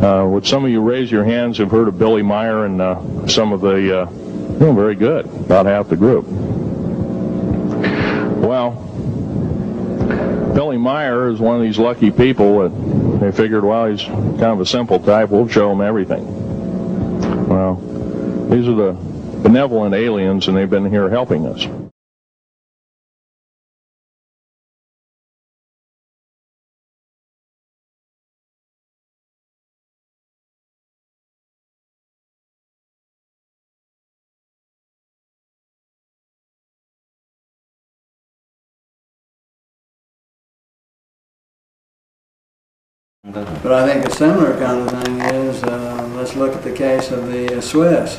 Would some of you raise your hands who've heard of Billy Meier and some of the, very good, about half the group. Well, Billy Meier is one of these lucky people that they figured, well, he's kind of a simple type, we'll show him everything. Well, these are the benevolent aliens, and they've been here helping us. But I think a similar kind of thing is, let's look at the case of the Swiss,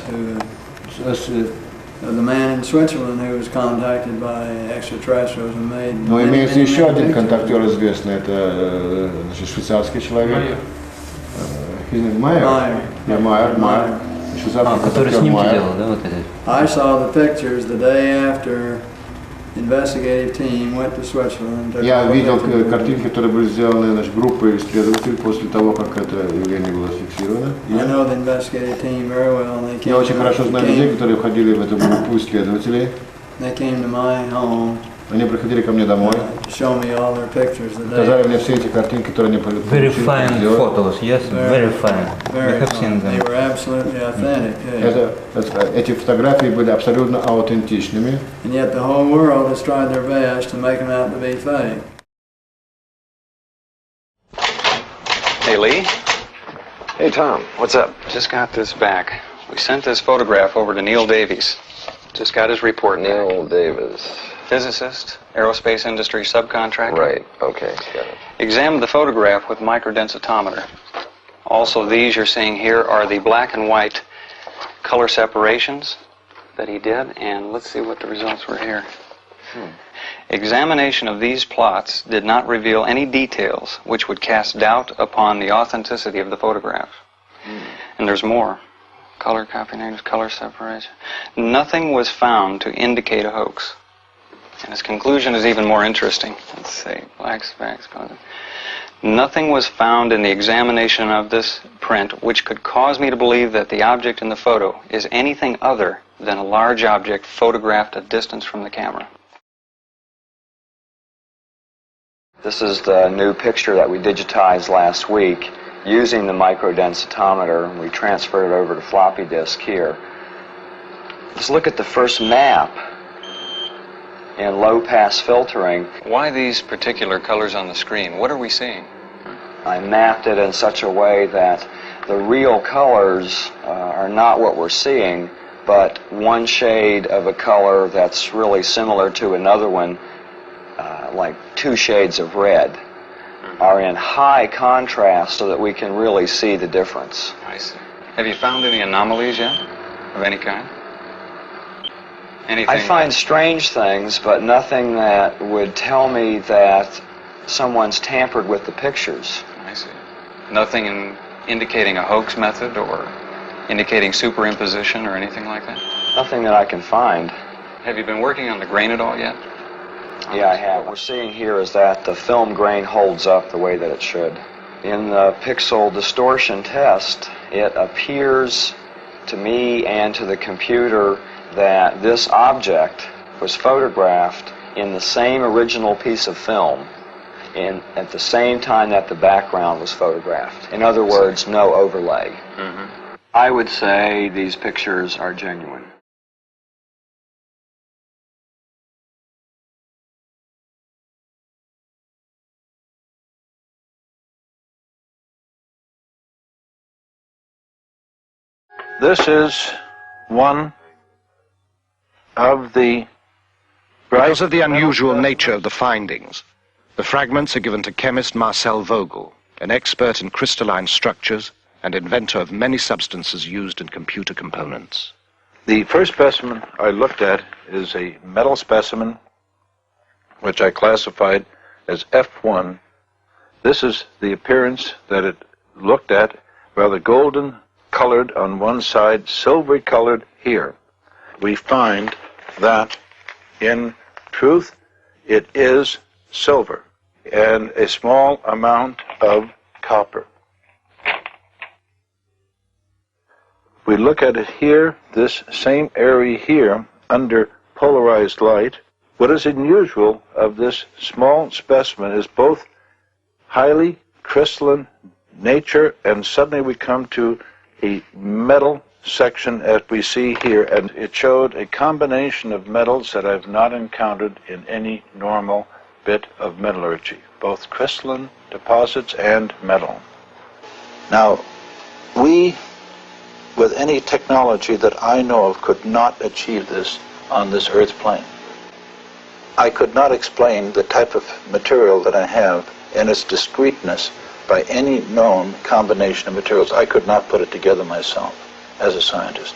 the man in Switzerland who was contacted by extraterrestrials and made. Но имеется еще один контактер известный, это швейцарский человек. Майер. Который снимки делал, да, вот этот? I saw the pictures the day after investigative team went to Switzerland. Я видел картинки, которые были сделаны группой исследователей после того, как это явление было зафиксировано. Я очень хорошо знаю людей, которые входили в эту группу исследователей. Они приходили ко мне домой. Показали мне все эти картинки, которые они получили. Very fine photos, yes, very fine. I have seen them. They were absolutely authentic. Эти фотографии были абсолютно аутентичными. And yet the whole world has tried their best to make them out to be fake. Hey, Lee. Hey, Tom. What's up? Just got this back. We sent this photograph over to Neil Davies. Just got his report. Neil Davis. Physicist, aerospace industry subcontractor. Right, okay, got it. Examined the photograph with microdensitometer. Also, these you're seeing here are the black and white color separations that he did, and let's see what the results were here. Examination of these plots did not reveal any details which would cast doubt upon the authenticity of the photograph. And there's more. Color copy names, color separation. Nothing was found to indicate a hoax. And his conclusion is even more interesting. Let's see, black specks. Nothing was found in the examination of this print which could cause me to believe that the object in the photo is anything other than a large object photographed at distance from the camera. This is the new picture that we digitized last week using the microdensitometer. We transferred it over to floppy disk here. Let's look at the first map in low-pass filtering. Why these particular colors on the screen? What are we seeing? I mapped it in such a way that the real colors are not what we're seeing, but one shade of a color that's really similar to another one, like two shades of red, are in high contrast so that we can really see the difference. I see. Have you found any anomalies yet, of any kind? Anything I find strange things, but nothing that would tell me that someone's tampered with the pictures. I see. Nothing indicating a hoax method or indicating superimposition or anything like that? Nothing that I can find. Have you been working on the grain at all yet? Yeah, I have. What we're seeing here is that the film grain holds up the way that it should. In the pixel distortion test, it appears to me and to the computer that this object was photographed in the same original piece of film at the same time that the background was photographed. In other words, no overlay. I would say these pictures are genuine. This is one of the... Because of the unusual nature of the findings, the fragments are given to chemist Marcel Vogel, an expert in crystalline structures and inventor of many substances used in computer components. The first specimen I looked at is a metal specimen, which I classified as F1. This is the appearance that it looked at, rather golden colored on one side, silvery colored here. We find that in truth it is silver and a small amount of copper. we look at it here, this same area here, under polarized light, what is unusual of this small specimen is both highly crystalline nature, and suddenly we come to a metal section as we see here, and it showed a combination of metals that I've not encountered in any normal bit of metallurgy, both crystalline deposits and metal. Now, we, with any technology that I know of, could not achieve this on this Earth plane. I could not explain the type of material that I have and its discreteness by any known combination of materials. I could not put it together myself as a scientist.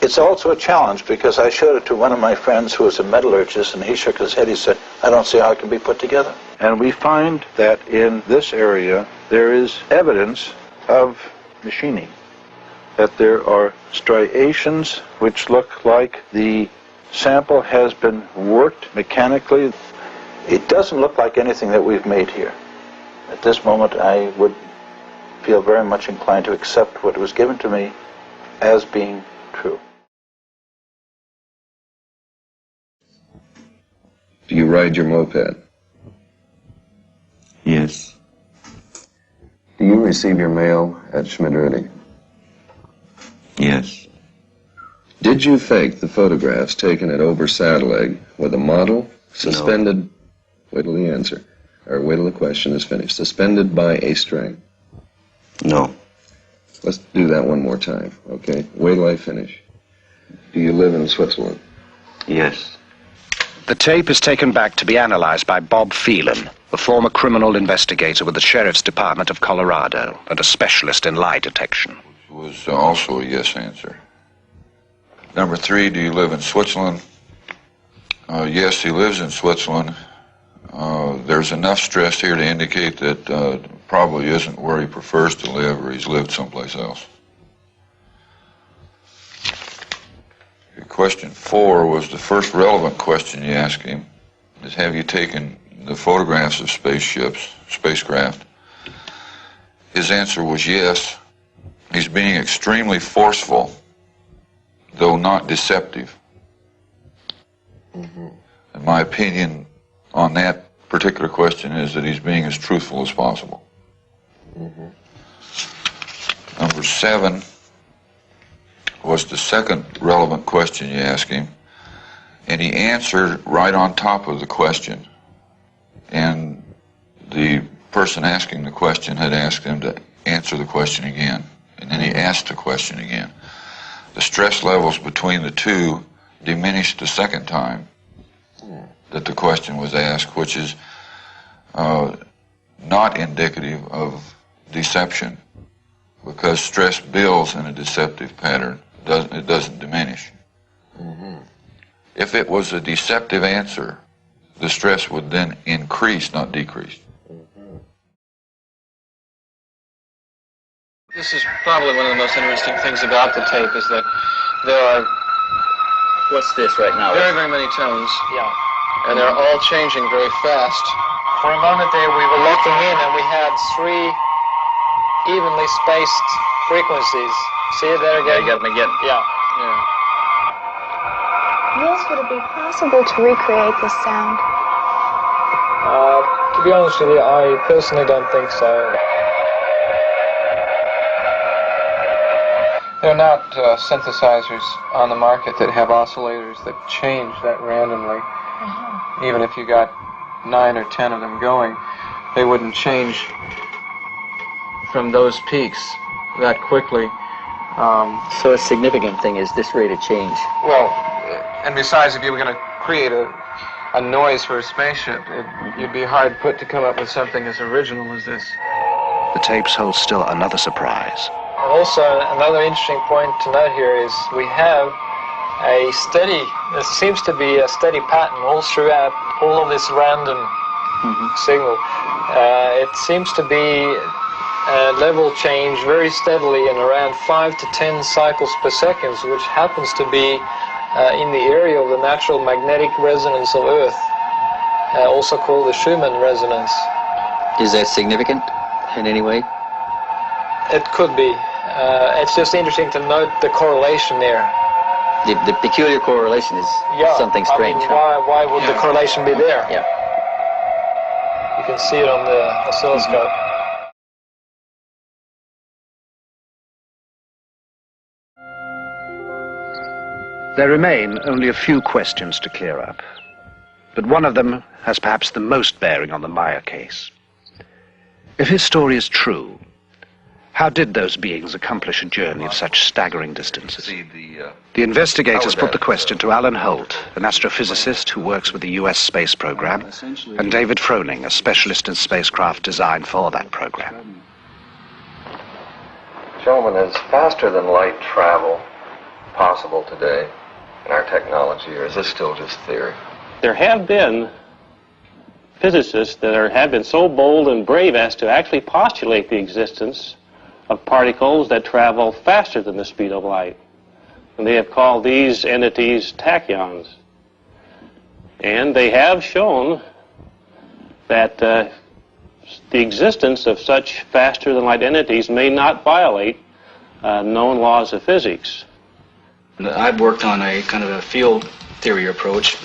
It's also a challenge because I showed it to one of my friends who was a metallurgist, and he shook his head. He said, I don't see how it can be put together. And we find that in this area there is evidence of machining, that there are striations which look like the sample has been worked mechanically. It doesn't look like anything that we've made here. At this moment, I would feel very much inclined to accept what was given to me as being true. Do you ride your moped? Yes. Do you receive your mail at Schmidt-Rudi? Yes. Did you fake the photographs taken at Ober-Sadeleg with a model suspended... No. Wait till the answer. Or wait till the question is finished. Suspended by a string? No. Let's do that one more time, okay? Wait till I finish. Do you live in Switzerland? Yes. The tape is taken back to be analyzed by Bob Felon, a former criminal investigator with the Sheriff's Department of Colorado and a specialist in lie detection. Was also a yes answer. Number 3, do you live in Switzerland? Yes, he lives in Switzerland. There's enough stress here to indicate that probably isn't where he prefers to live, or he's lived someplace else. Question 4 was the first relevant question you asked him, is have you taken the photographs of spacecraft? His answer was yes. He's being extremely forceful, though not deceptive. Mm-hmm. And my opinion on that particular question is that he's being as truthful as possible. Mm-hmm. Number 7 was the second relevant question you asked him, and he answered right on top of the question. And the person asking the question had asked him to answer the question again, and then he asked the question again. The stress levels between the two diminished the second time that the question was asked, which is not indicative of deception, because stress builds in a deceptive pattern. It doesn't diminish. Mm-hmm. If it was a deceptive answer, the stress would then increase, not decrease. Mm-hmm. This is probably one of the most interesting things about the tape, is that there are... What's this right now? Very, very many tones. Yeah. And they're all changing very fast. For a moment there, we were looking in and we had 3 evenly spaced frequencies. See it there again? Yeah, you got them again. Yeah. Nils, would it be possible to recreate this sound? To be honest with you, I personally don't think so. There are not synthesizers on the market that have oscillators that change that randomly. Uh-huh. Even if you got 9 or 10 of them going, they wouldn't change from those peaks that quickly. So a significant thing is this rate of change. Well, and besides, if you were going to create a noise for a spaceship, you'd be hard put to come up with something as original as this. The tapes hold still another surprise. Also, another interesting point to note here is we have there seems to be a steady pattern all throughout all of this random signal. It seems to be level change very steadily in around 5 to 10 cycles per second, which happens to be in the area of the natural magnetic resonance of Earth, also called the Schumann resonance. Is that significant in any way? It could be. it's just interesting to note the correlation there. The peculiar correlation is something strange. I mean, why would the correlation be there? Yeah. You can see it on the oscilloscope. There remain only a few questions to clear up, but one of them has perhaps the most bearing on the Meier case. If his story is true, how did those beings accomplish a journey of such staggering distances? The investigators put the question to Alan Holt, an astrophysicist who works with the US space program, and David Froning, a specialist in spacecraft design for that program. Gentlemen, is faster than light travel possible today in our technology, or is this still just theory? There have been physicists that have been so bold and brave as to actually postulate the existence of particles that travel faster than the speed of light. And they have called these entities tachyons. And they have shown that the existence of such faster than light entities may not violate known laws of physics. I've worked on a kind of a field theory approach,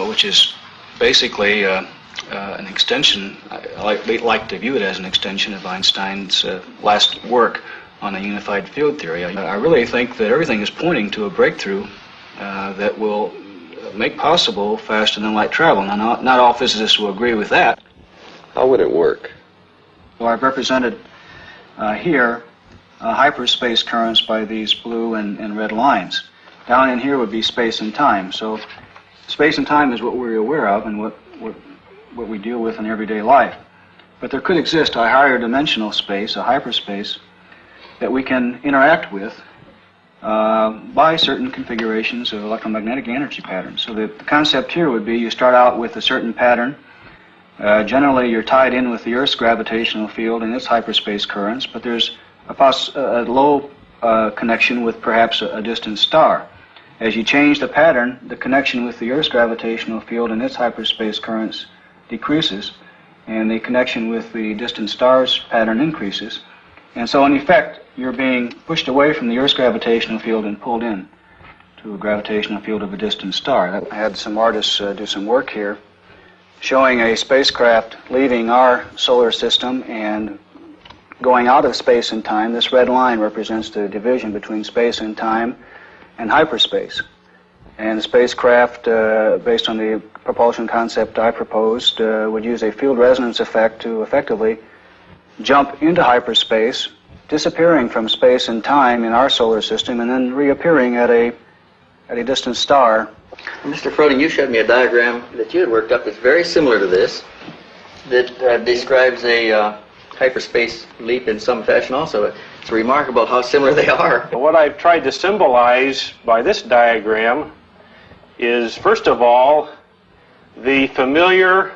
which is basically an extension. I like to view it as an extension of Einstein's last work on a unified field theory. I really think that everything is pointing to a breakthrough that will make possible faster than light travel. Now, not all physicists will agree with that. How would it work? Well, I've represented here hyperspace currents by these blue and red lines. Down in here would be space and time. So space and time is what we're aware of and what we deal with in everyday life. But there could exist a higher dimensional space, a hyperspace, that we can interact with by certain configurations of electromagnetic energy patterns. So the concept here would be you start out with a certain pattern. Generally, you're tied in with the Earth's gravitational field and its hyperspace currents, but there's a low connection with perhaps a distant star. As you change the pattern, the connection with the Earth's gravitational field and its hyperspace currents decreases, and the connection with the distant star's pattern increases. And so, in effect, you're being pushed away from the Earth's gravitational field and pulled in to a gravitational field of a distant star. I had some artists do some work here showing a spacecraft leaving our solar system and going out of space and time. This red line represents the division between space and time and hyperspace. And the spacecraft, based on the propulsion concept I proposed, would use a field resonance effect to effectively jump into hyperspace, disappearing from space and time in our solar system, and then reappearing at a distant star. Mr. Froning, you showed me a diagram that you had worked up that's very similar to this, that describes a hyperspace leap in some fashion also. It's remarkable how similar they are. What I've tried to symbolize by this diagram is, first of all, the familiar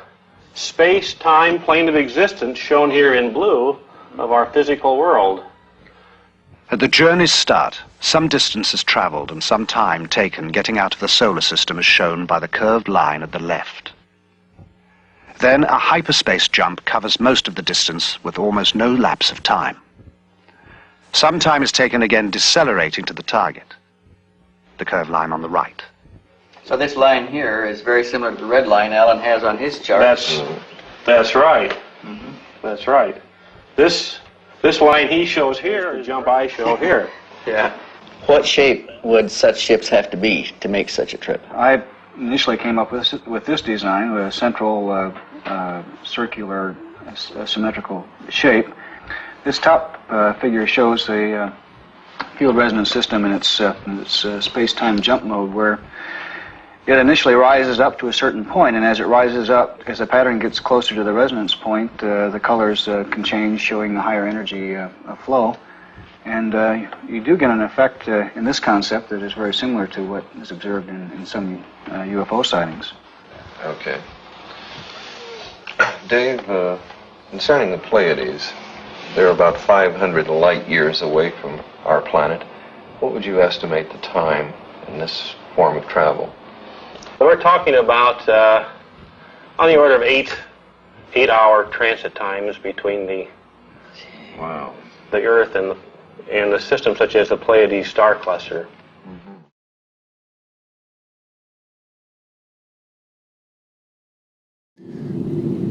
space-time plane of existence shown here in blue of our physical world. At the journey's start, some distance is traveled and some time taken getting out of the solar system is shown by the curved line at the left. Then a hyperspace jump covers most of the distance with almost no lapse of time. Some time is taken again decelerating to the target, the curved line on the right. So this line here is very similar to the red line Alan has on his chart. That's right. Mm-hmm. That's right. This line he shows here is the jump I show here. Yeah. What shape would such ships have to be to make such a trip? I initially came up with this design, with a central circular symmetrical shape. This top figure shows a field resonance system in its space-time jump mode, where it initially rises up to a certain point, and as it rises up, as the pattern gets closer to the resonance point, the colors can change, showing a higher energy flow. And you do get an effect in this concept that is very similar to what is observed in some UFO sightings. Okay. Dave, concerning the Pleiades, they're about 500 light years away from our planet. What would you estimate the time in this form of travel? We're talking about on the order of 8-hour transit times between the Earth and in a system such as the Pleiades star cluster?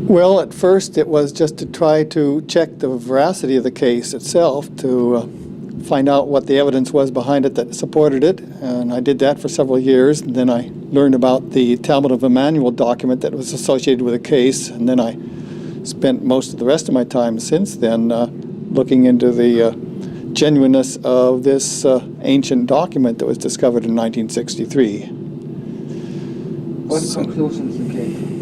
Well, at first it was just to try to check the veracity of the case itself, to find out what the evidence was behind it that supported it, and I did that for several years. And then I learned about the Talmud of Emmanuel document that was associated with the case, and then I spent most of the rest of my time since then looking into the genuineness of this ancient document that was discovered in 1963. What conclusions you came?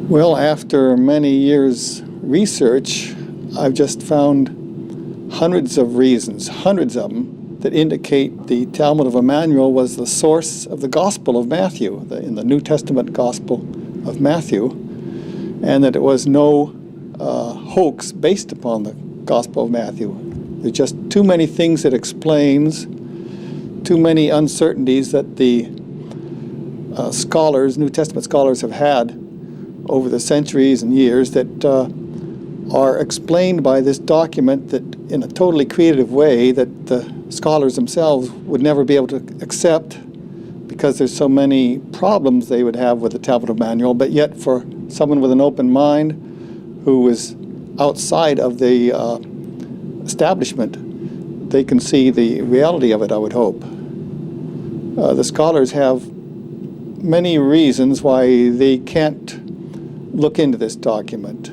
Well, after many years' research, I've just found hundreds of reasons, hundreds of them, that indicate the Talmud of Emmanuel was the source of the Gospel of Matthew, in the New Testament Gospel of Matthew, and that it was no hoax based upon the Gospel of Matthew. There's just too many things it explains, too many uncertainties that the scholars, New Testament scholars, have had over the centuries and years that are explained by this document that in a totally creative way that the scholars themselves would never be able to accept, because there's so many problems they would have with the Talmud of Emmanuel. But yet for someone with an open mind who is outside of the establishment, they can see the reality of it, I would hope. The scholars have many reasons why they can't look into this document.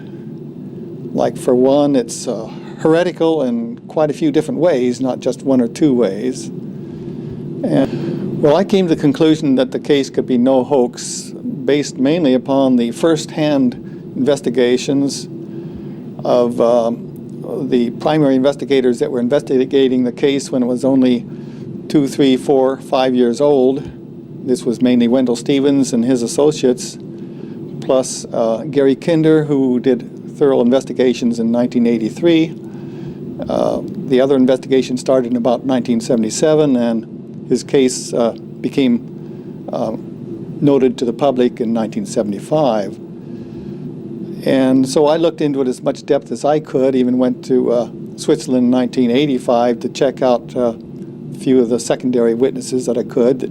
Like, for one, it's heretical in quite a few different ways, not just one or two ways. And, well, I came to the conclusion that the case could be no hoax, based mainly upon the first-hand investigations of the primary investigators that were investigating the case when it was only 2, 3, 4, 5 years old. This was mainly Wendelle Stevens and his associates, plus Gary Kinder, who did thorough investigations in 1983. The other investigation started in about 1977, and his case became noted to the public in 1975. And so I looked into it as much depth as I could, even went to Switzerland in 1985 to check out a few of the secondary witnesses that I could.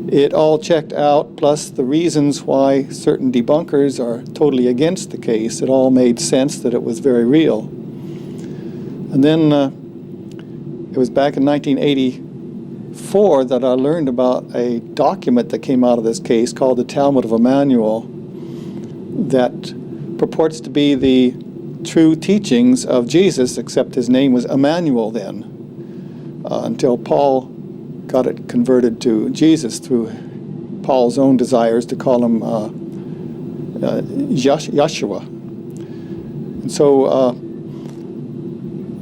It all checked out, plus the reasons why certain debunkers are totally against the case. It all made sense that it was very real. And then it was back in 1984 that I learned about a document that came out of this case called the Talmud of Emmanuel that purports to be the true teachings of Jesus, except his name was Emmanuel then, until Paul got it converted to Jesus through Paul's own desires to call him Yeshua. And so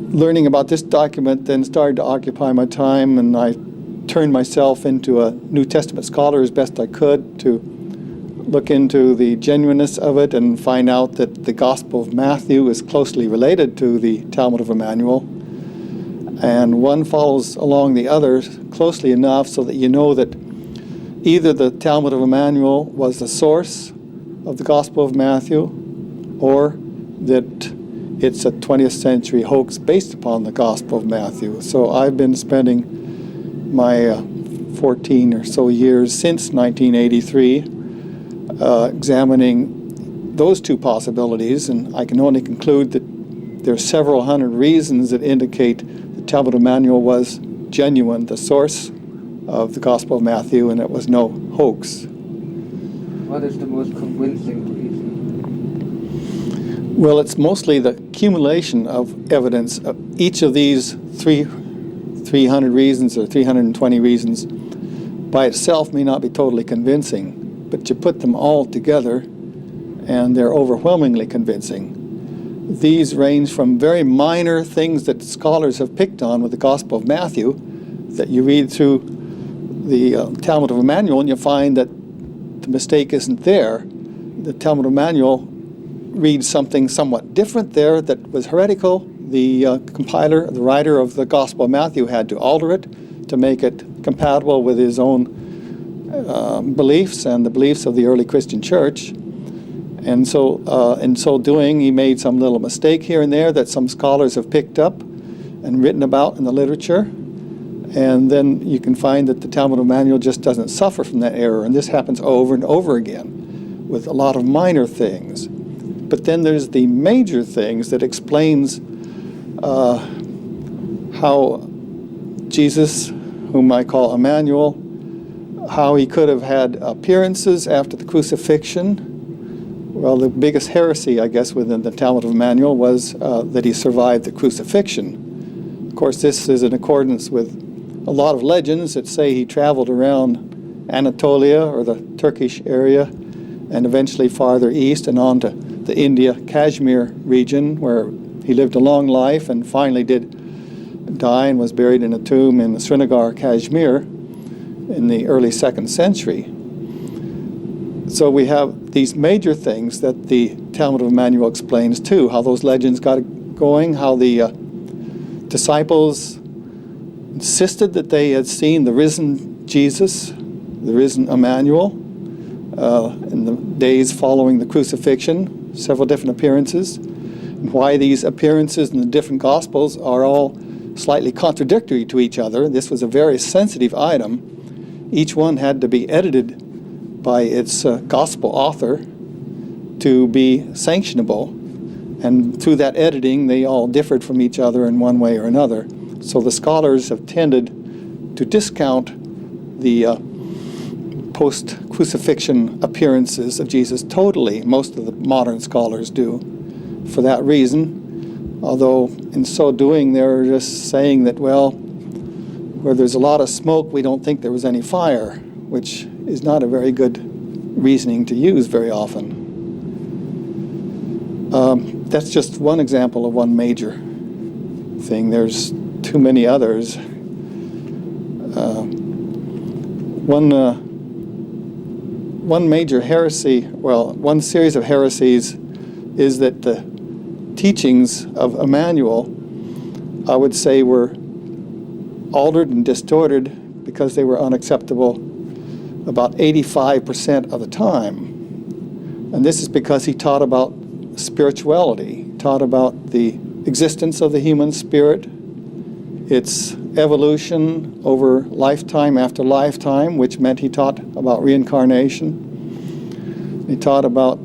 learning about this document then started to occupy my time, and I turned myself into a New Testament scholar as best I could to look into the genuineness of it and find out that the Gospel of Matthew is closely related to the Talmud of Emmanuel. And one follows along the other closely enough so that you know that either the Talmud of Emmanuel was the source of the Gospel of Matthew, or that it's a 20th century hoax based upon the Gospel of Matthew. So I've been spending my 14 or so years since 1983 examining those two possibilities, and I can only conclude that there are several hundred reasons that indicate Talmud of Emmanuel was genuine, the source of the Gospel of Matthew, and it was no hoax. What is the most convincing reason? Well, it's mostly the accumulation of evidence. Each of these 300 reasons or 320 reasons by itself may not be totally convincing, but you put them all together and they're overwhelmingly convincing. These range from very minor things that scholars have picked on with the Gospel of Matthew, that you read through the Talmud of Emmanuel and you find that the mistake isn't there. The Talmud of Emmanuel reads something somewhat different there that was heretical. The compiler, the writer of the Gospel of Matthew, had to alter it to make it compatible with his own beliefs and the beliefs of the early Christian church. And so in so doing, he made some little mistake here and there that some scholars have picked up, and written about in the literature. And then you can find that the Talmudic manual just doesn't suffer from that error. And this happens over and over again with a lot of minor things. But then there's the major things that explains how Jesus, whom I call Emmanuel, how he could have had appearances after the crucifixion. Well, the biggest heresy, I guess, within the Talmudic manual was that he survived the crucifixion. Of course, this is in accordance with a lot of legends that say he traveled around Anatolia or the Turkish area and eventually farther east and on to the India, Kashmir region, where he lived a long life and finally did die and was buried in a tomb in Srinagar, Kashmir in the early 2nd century. So we have these major things that the Talmudic manual explains too, how those legends got going, how the disciples insisted that they had seen the risen Jesus, the risen Emmanuel, in the days following the crucifixion, several different appearances, and why these appearances in the different Gospels are all slightly contradictory to each other. This was a very sensitive item. Each one had to be edited by its Gospel author to be sanctionable, and through that editing they all differed from each other in one way or another. So the scholars have tended to discount the post-crucifixion appearances of Jesus totally. Most of the modern scholars do for that reason, although in so doing they're just saying that, well, where there's a lot of smoke we don't think there was any fire, which is not a very good reasoning to use very often. That's just one example of one major thing. There's too many others. One major heresy, well, one series of heresies is that the teachings of Emmanuel, I would say, were altered and distorted because they were unacceptable about 85% of the time. And this is because he taught about spirituality, taught about the existence of the human spirit, its evolution over lifetime after lifetime, which meant he taught about reincarnation. He taught about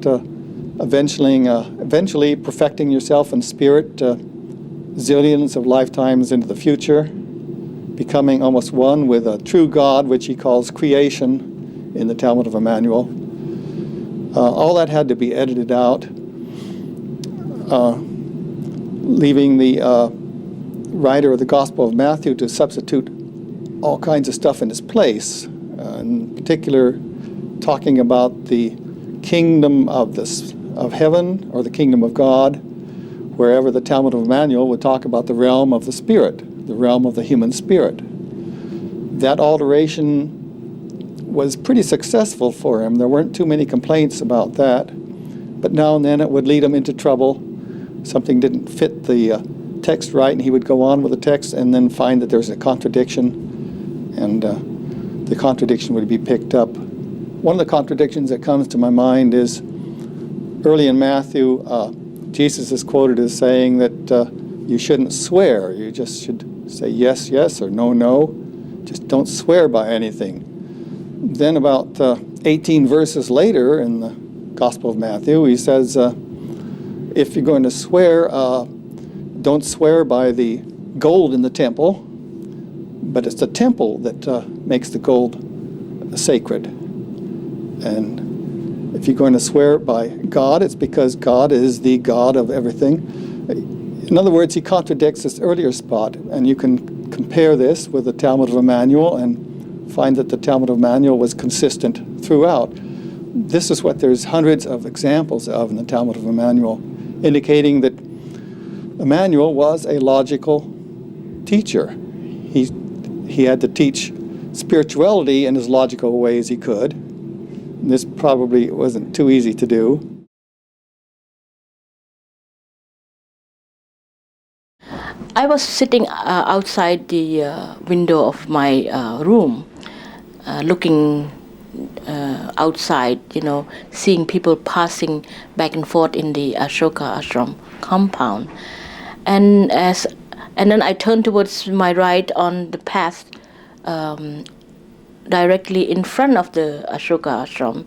eventually perfecting yourself in spirit, zillions of lifetimes into the future, becoming almost one with a true God, which he calls creation in the Talmud of Emmanuel. All that had to be edited out, leaving the writer of the Gospel of Matthew to substitute all kinds of stuff in its place, in particular talking about the kingdom of heaven or the kingdom of God, wherever the Talmud of Emmanuel would talk about the realm of the spirit, the realm of the human spirit. That alteration was pretty successful for him. There weren't too many complaints about that, but now and then it would lead him into trouble. Something didn't fit the text right, and he would go on with the text and then find that there's a contradiction, and the contradiction would be picked up. One of the contradictions that comes to my mind is early in Matthew, Jesus is quoted as saying that you shouldn't swear. You just should say yes, yes, or no, no. Just don't swear by anything. Then about 18 verses later in the Gospel of Matthew, he says, if you're going to swear, don't swear by the gold in the temple, but it's the temple that makes the gold sacred. And if you're going to swear by God, it's because God is the God of everything. In other words, he contradicts this earlier spot, and you can compare this with the Talmud of Emmanuel and find that the Talmud of Emmanuel was consistent throughout. This is what there's hundreds of examples of in the Talmud of Emmanuel, indicating that Emmanuel was a logical teacher. He had to teach spirituality in as logical a way as he could. And this probably wasn't too easy to do. I was sitting outside the window of my room, looking outside, seeing people passing back and forth in the Ashoka Ashram compound. And as And then I turned towards my right on the path directly in front of the Ashoka ashram.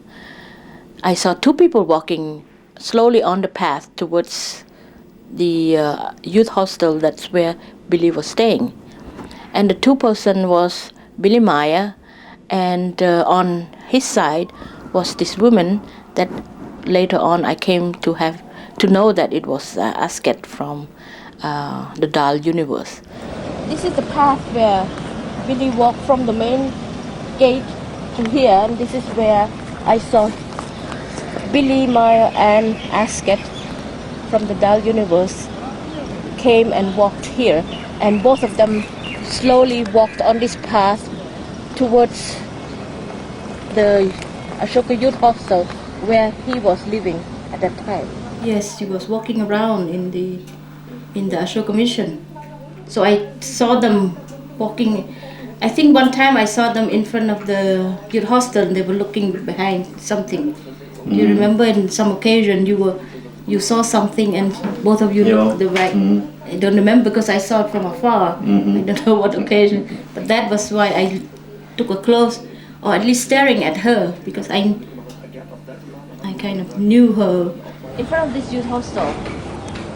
I saw two people walking slowly on the path towards the youth hostel. That's where Billy was staying. And the two person was Billy Meier, and on his side was this woman that later on I came to know that it was Asket from the Dahl universe. This is the path where Billy walked from the main gate to here, and this is where I saw Billy Meier and Asket from the Dahl universe came and walked here, and both of them slowly walked on this path towards the Ashoka Youth Hostel where he was living at that time. Yes, he was walking around in the Ashoka mission. So I saw them walking. I think one time I saw them in front of the youth hostel and they were looking behind something. Do you remember in some occasion you saw something and both of you looked the right? I don't remember because I saw it from afar. I don't know what occasion, but that was why I took a close, or at least staring at her, because I kind of knew her. In front of this youth hostel,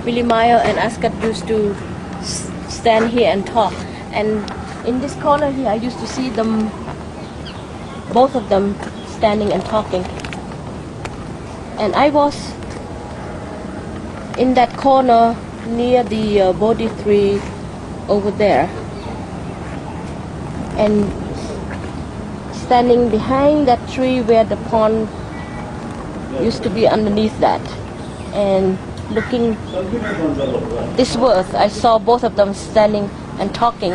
Billy Meier and Asket used to stand here and talk, and in this corner here I used to see them, both of them standing and talking. And I was in that corner near the Bodhi tree over there, and standing behind that tree where the pond used to be underneath that, and looking thiswards, I saw both of them standing and talking,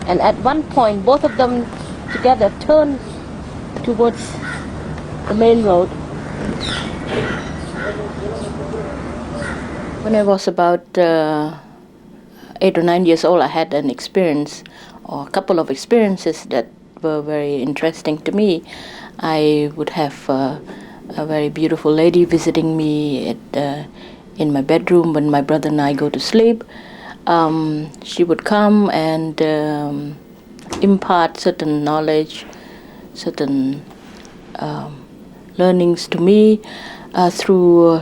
and at one point both of them together turned towards the main road. When I was about 8 or 9 years old, I had an experience, or a couple of experiences that were very interesting to me. I would have a very beautiful lady visiting me in my bedroom when my brother and I go to sleep. She would come and impart certain knowledge, certain learnings to me through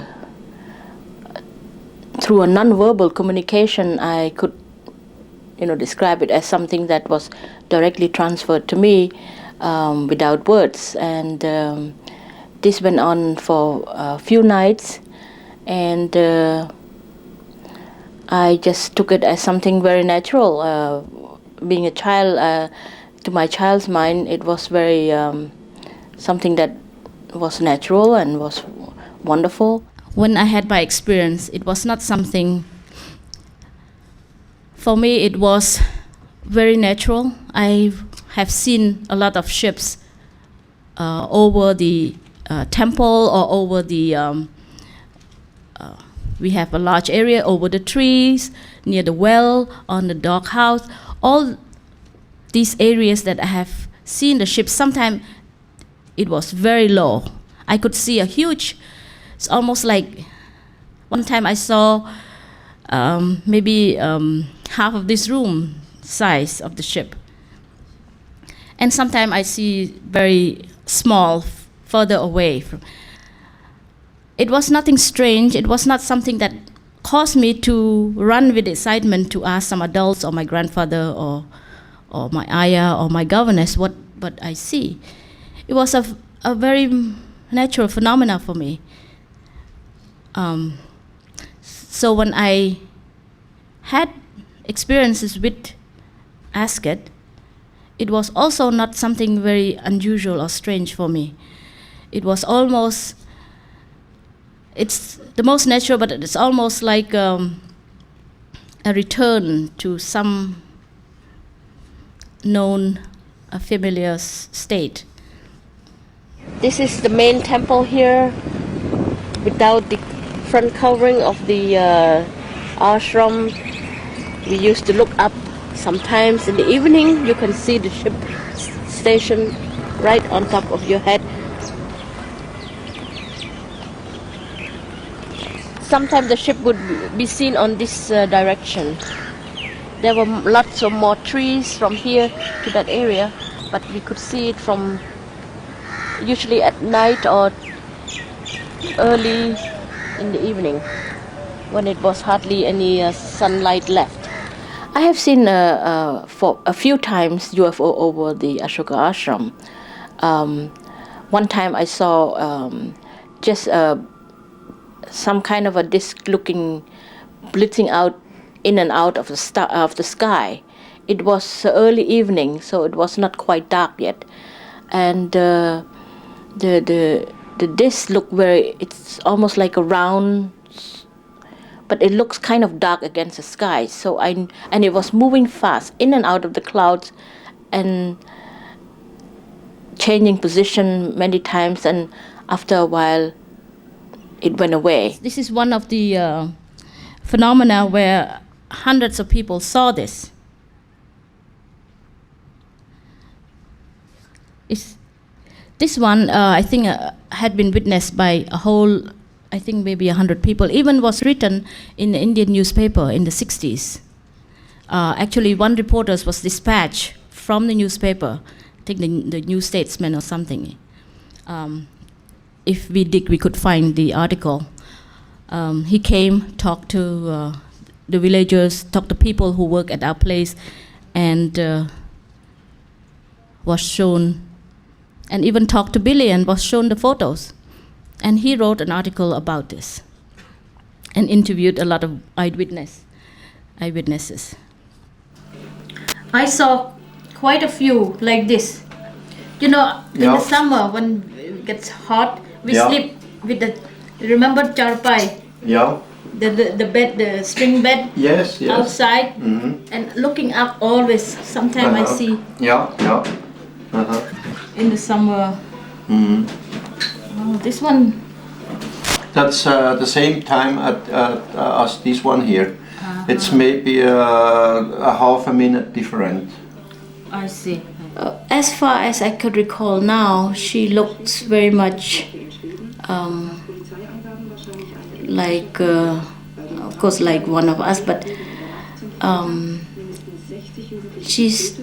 a non-verbal communication. I could describe it as something that was directly transferred to me without words. And this went on for a few nights, and I just took it as something very natural. Being a child, to my child's mind, it was very something that was natural and was wonderful. When I had my experience, it was not something, for me it was very natural. I have seen a lot of ships over the temple, or over the, we have a large area over the trees, near the well, on the doghouse. All these areas that I have seen the ships, sometimes it was very low. I could see a huge, it's almost like, one time I saw maybe half of this room size of the ship. And sometimes I see very small, further away. It was nothing strange. It was not something that caused me to run with excitement to ask some adults, or my grandfather, or my ayah, or my governess what I see. It was a very natural phenomena for me. So when I had experiences with Asket, it was also not something very unusual or strange for me. It was almost, it's the most natural, but it's almost like a return to some known, familiar state. This is the main temple here, without the front covering of the ashram. We used to look up. Sometimes in the evening you can see the ship station right on top of your head. Sometimes the ship would be seen on this direction. there were lots of more trees from here to that area, but we could see it from usually at night or early in the evening when it was hardly any sunlight left. I have seen for a few times UFO over the Ashoka Ashram. One time I saw just some kind of a disc-looking, blitzing out in and out of the sky. It was early evening, so it was not quite dark yet, and the disc looked it's almost like a round, but it looks kind of dark against the sky. So and it was moving fast in and out of the clouds, and changing position many times, and after a while it went away. This is one of the phenomena where hundreds of people saw this. This one, I think, had been witnessed by a whole, I think maybe 100 people. Even was written in the Indian newspaper in the 60s. Actually, one reporter was dispatched from the newspaper, I think the New Statesman or something. If we dig, we could find the article. He came, talked to the villagers, talked to people who work at our place, and was shown, and even talked to Billy and was shown the photos. And he wrote an article about this and interviewed a lot of eyewitnesses. I saw quite a few like this. You know, in the summer when it gets hot, we sleep with the, remember charpai? Yeah. The bed, the string bed. Yes. Outside, and looking up always. Sometimes I see. In the summer. Oh, this one. That's the same time as this one here. It's maybe a half a minute different. I see. As far as I could recall now, she looks very much like, of course, like one of us, but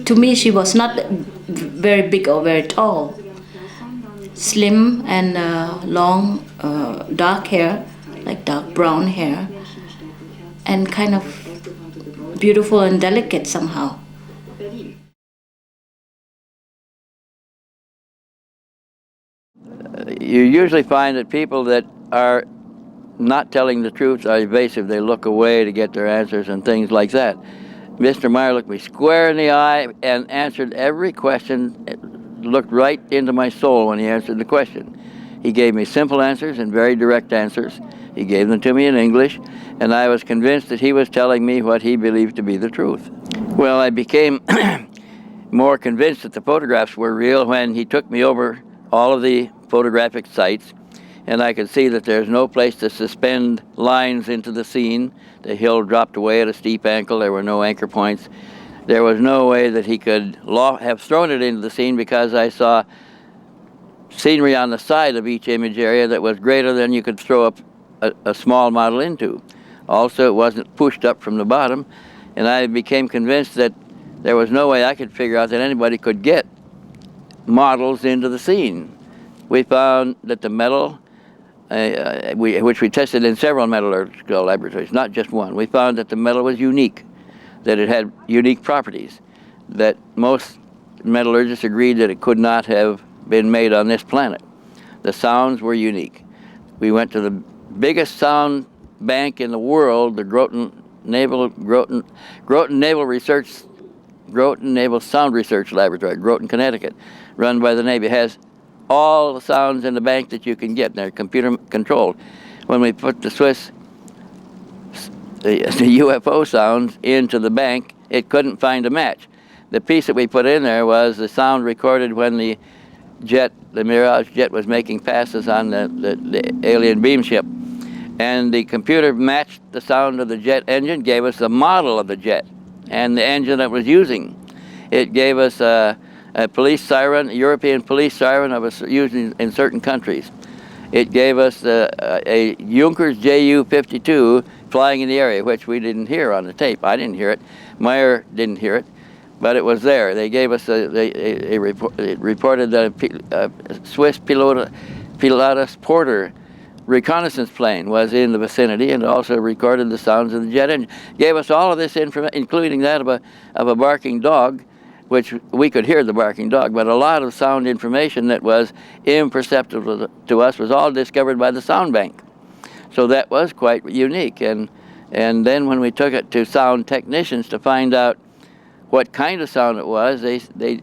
to me, she was not very big or very tall. Slim and long, dark hair, like dark brown hair, and kind of beautiful and delicate somehow. You usually find that people that are not telling the truth are evasive. They look away to get their answers and things like that. Mr. Meier looked me square in the eye and answered every question, looked right into my soul when he answered the question. He gave me simple answers and very direct answers. He gave them to me in English, and I was convinced that he was telling me what he believed to be the truth. Well, I became more convinced that the photographs were real when he took me over all of the photographic sites, and I could see that there's no place to suspend lines into the scene. The hill dropped away at a steep angle. There were no anchor points. There was no way that he could have thrown it into the scene, because I saw scenery on the side of each image area that was greater than you could throw up a small model into. Also, it wasn't pushed up from the bottom, and I became convinced that there was no way I could figure out that anybody could get models into the scene. We found that the metal, which we tested in several metallurgical laboratories, not just one, we found that the metal was unique, that it had unique properties, that most metallurgists agreed that it could not have been made on this planet. The sounds were unique. We went to the biggest sound bank in the world, the Groton Naval Sound Research Laboratory, Groton, Connecticut, run by the Navy. It has all the sounds in the bank that you can get, and they're computer controlled. When we put the UFO sounds into the bank, it couldn't find a match. The piece that we put in there was the sound recorded when the Mirage jet was making passes on the alien beam ship. And the computer matched the sound of the jet engine, gave us the model of the jet and the engine that was using. It gave us a police siren, a European police siren that was used in certain countries. it gave us a Junkers Ju-52 flying in the area, which we didn't hear on the tape. I didn't hear it. Meyer didn't hear it, but it was there. They gave us a report. It reported that a Swiss Pilatus Porter reconnaissance plane was in the vicinity, and also recorded the sounds of the jet engine. Gave us all of this information, including that of a barking dog, which we could hear the barking dog, but a lot of sound information that was imperceptible to us was all discovered by the sound bank. So that was quite unique. And then when we took it to sound technicians to find out what kind of sound it was, they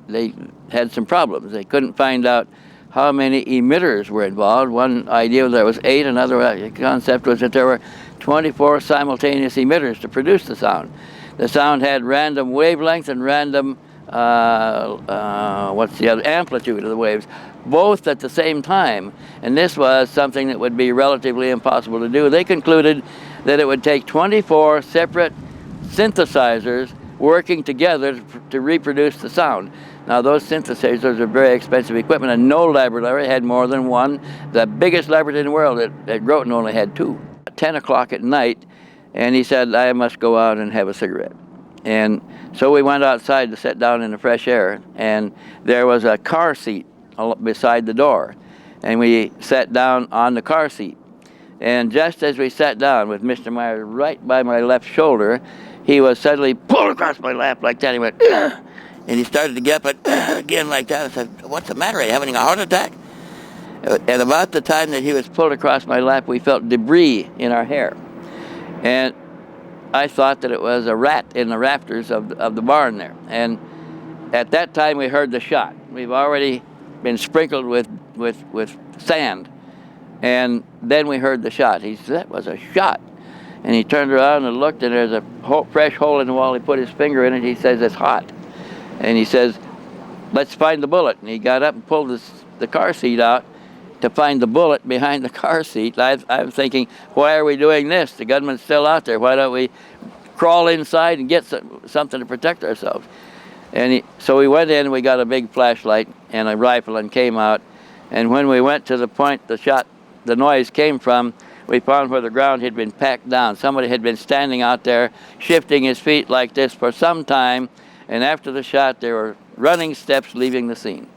had some problems. They couldn't find out how many emitters were involved. One idea was there was 8, another concept was that there were 24 simultaneous emitters to produce the sound. The sound had random wavelength and random what's the other, amplitude of the waves, both at the same time. And this was something that would be relatively impossible to do. They concluded that it would take 24 separate synthesizers working together to reproduce the sound. Now those synthesizers are very expensive equipment, and no laboratory had more than one. The biggest laboratory in the world at Groton only had 2. At 10 o'clock at night, and he said, I must go out and have a cigarette. And so we went outside to sit down in the fresh air, and there was a car seat beside the door. And we sat down on the car seat. And just as we sat down with Mr. Meier right by my left shoulder, he was suddenly pulled across my lap like that. He went, ugh! And he started to get up again like that. I said, what's the matter? Are you having a heart attack? And about the time that he was pulled across my lap, we felt debris in our hair. And I thought that it was a rat in the rafters of the barn there. And at that time we heard the shot. We've already been sprinkled with sand. And then we heard the shot. He said, that was a shot. And he turned around and looked, and there's a fresh hole in the wall. He put his finger in it. He says, it's hot. And he says, let's find the bullet. And he got up and pulled the car seat out to find the bullet behind the car seat. I'm thinking, why are we doing this? The gunman's still out there. Why don't we crawl inside and get something to protect ourselves? And so we went in, and we got a big flashlight and a rifle and came out. And when we went to the point the noise came from, we found where the ground had been packed down. Somebody had been standing out there shifting his feet like this for some time, and after the shot there were running steps leaving the scene.